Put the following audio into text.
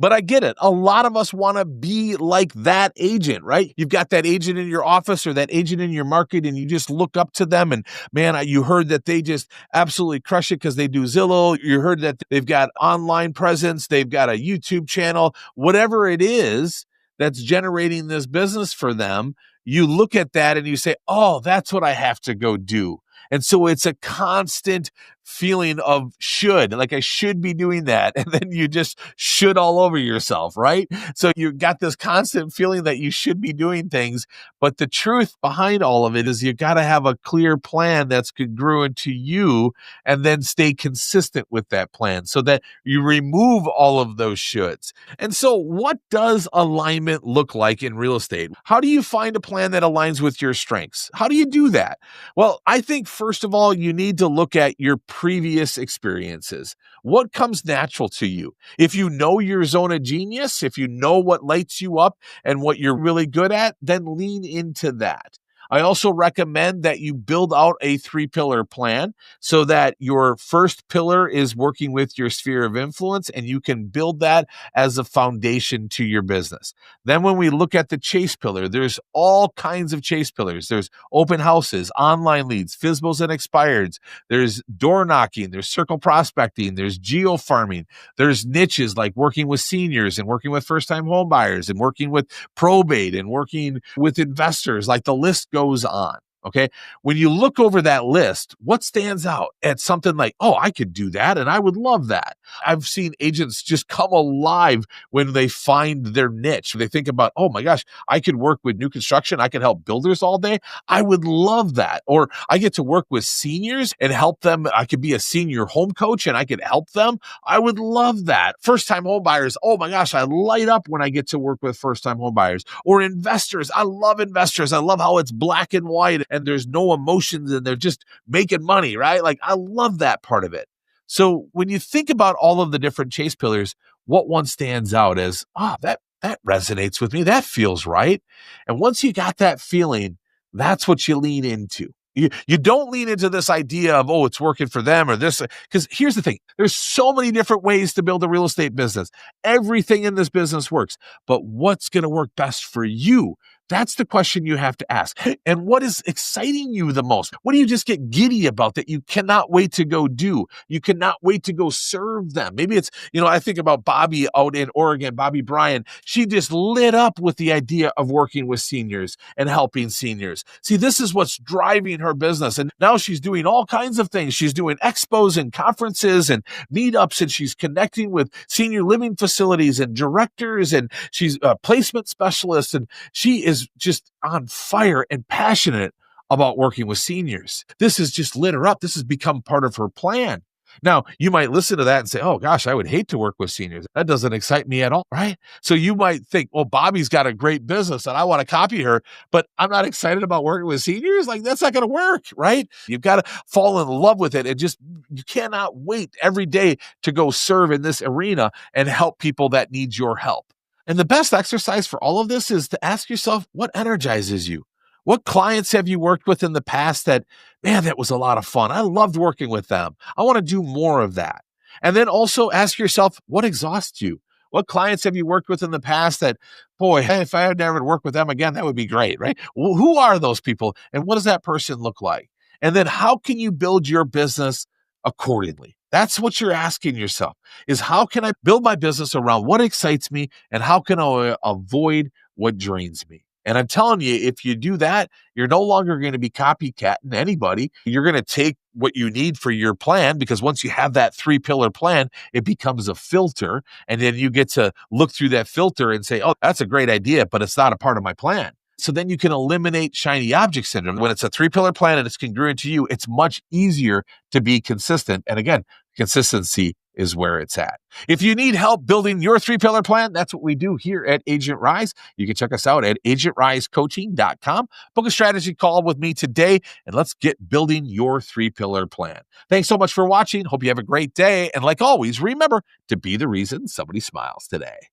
But I get it. A lot of us want to be like that agent, right? You've got that agent in your office or that agent in your market, and you just look up to them. And man, you heard that they just absolutely crush it because they do Zillow. You heard that they've got online presence. They've got a YouTube channel, whatever it is that's generating this business for them. You look at that and you say, oh, that's what I have to go do. And so it's a constant feeling of should, like I should be doing that. And then you just should all over yourself, right? So you got this constant feeling that you should be doing things. But the truth behind all of it is you got to have a clear plan that's congruent to you and then stay consistent with that plan so that you remove all of those shoulds. And so what does alignment look like in real estate? How do you find a plan that aligns with your strengths? How do you do that? Well, I think first of all, you need to look at your previous experiences. What comes natural to you? If you know your zone of genius, if you know what lights you up and what you're really good at, then lean into that. I also recommend that you build out a 3-pillar plan so that your first pillar is working with your sphere of influence, and you can build that as a foundation to your business. Then when we look at the chase pillar, there's all kinds of chase pillars. There's open houses, online leads, FSBOs and expireds. There's door knocking, there's circle prospecting, there's geo farming. There's niches like working with seniors and working with first-time home buyers and working with probate and working with investors. Like the list goes on. Okay. When you look over that list, what stands out at something like, oh, I could do that and I would love that. I've seen agents just come alive when they find their niche. They think about, oh my gosh, I could work with new construction. I could help builders all day. I would love that. Or I get to work with seniors and help them. I could be a senior home coach and I could help them. I would love that. First-time home buyers. Oh my gosh, I light up when I get to work with first-time home buyers. Or investors. I love investors. I love how it's black and white and there's no emotions and they're just making money, right? Like I love that part of it. So when you think about all of the different chase pillars, what one stands out as, that resonates with me. That feels right. And once you got that feeling, that's what you lean into. You don't lean into this idea of, oh, it's working for them or this, because here's the thing. There's so many different ways to build a real estate business. Everything in this business works, but what's going to work best for you? That's the question you have to ask. And what is exciting you the most? What do you just get giddy about that you cannot wait to go do? You cannot wait to go serve them. Maybe it's, I think about Bobby out in Oregon, Bobby Bryan. She just lit up with the idea of working with seniors and helping seniors. See, this is what's driving her business. And now she's doing all kinds of things. She's doing expos and conferences and meetups, and she's connecting with senior living facilities and directors, and she's a placement specialist, and she is just on fire and passionate about working with seniors. This has just lit her up. This has become part of her plan. Now, you might listen to that and say, oh gosh, I would hate to work with seniors. That doesn't excite me at all, right? So you might think, well, Bobby's got a great business and I want to copy her, but I'm not excited about working with seniors. Like that's not going to work, right? You've got to fall in love with it and you cannot wait every day to go serve in this arena and help people that need your help. And the best exercise for all of this is to ask yourself, what energizes you? What clients have you worked with in the past that, man, that was a lot of fun. I loved working with them. I want to do more of that. And then also ask yourself, what exhausts you? What clients have you worked with in the past that, boy, if I had never worked with them again, that would be great, right? Well, who are those people? And what does that person look like? And then how can you build your business accordingly? That's what you're asking yourself, is how can I build my business around what excites me and how can I avoid what drains me? And I'm telling you, if you do that, you're no longer going to be copycatting anybody. You're going to take what you need for your plan, because once you have that 3-pillar plan, it becomes a filter. And then you get to look through that filter and say, oh, that's a great idea, but it's not a part of my plan. So then you can eliminate shiny object syndrome. When it's a 3-pillar plan and it's congruent to you, it's much easier to be consistent. And again, consistency is where it's at. If you need help building your 3-pillar plan, that's what we do here at Agent Rise. You can check us out at agentrisecoaching.com. Book a strategy call with me today, and let's get building your 3-pillar plan. Thanks so much for watching. Hope you have a great day. And like always, remember to be the reason somebody smiles today.